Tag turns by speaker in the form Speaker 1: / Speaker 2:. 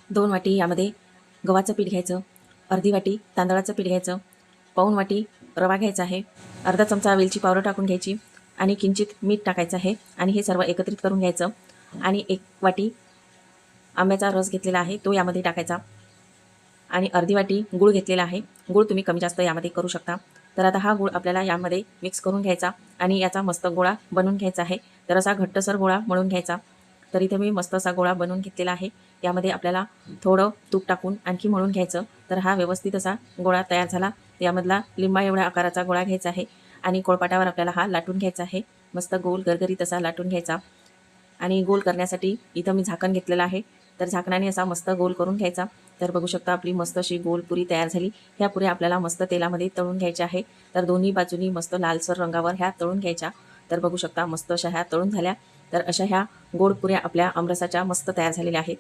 Speaker 1: 2 वाटी यामध्ये गव्हाचं पीठ घ्यायचं, अर्धी वाटी तांदळाचं पीठ घ्यायचं, पाऊण वाटी रवा घ्यायचा आहे, अर्धा चमचा वेलची पावडर टाकून घ्यायची आणि किंचित मीठ टाकायचं आहे आणि हे सर्व एकत्रित करून घ्यायचं आणि 1 वाटी आंब्याचा रस घेतलेला आहे तो यामध्ये टाकायचा आणि अर्धी वाटी गूळ घेतलेला आहे. गूळ तुम्ही कमी जास्त यामध्ये करू शकता. तर आता हा गूळ आपल्याला यामध्ये मिक्स करून घ्यायचा आणि याचा मस्त गोळा बनवून घ्यायचा आहे. तर असा घट्टसर गोळा मळून घ्यायचा. तर इथे मी मस्त असा गोळा बनवून घेतलेला आहे. यामध्ये आपल्याला थोडं तूप टाकून आणखी मळून घ्यायचं. तर हा व्यवस्थित असा गोळा तयार झाला. यामधला लिंबा एवढ्या आकाराचा गोळा घ्यायचा आहे आणि पोळपाटावर आपल्याला हा लाटून घ्यायचा आहे. मस्त गोल गरगरीत असा लाटून घ्यायचा आणि गोल करण्यासाठी इथं मी झाकण घेतलेलं आहे. तर झाकणाने असा मस्त गोल करून घ्यायचा. तर बघू शकता आपली मस्त अशी गोल पुरी तयार झाली. ह्या पुऱ्या आपल्याला मस्त तेलामध्ये तळून घ्यायच्या आहे. तर दोन्ही बाजूनी मस्त लालसर रंगावर ह्या तळून घ्यायच्या. तर बघू शकता मस्त अशा ह्या तळून झाल्या. तर अशा ह्या गोड पुऱ्या आपल्या आमरसाच्या मस्त तयार झालेल्या आहेत.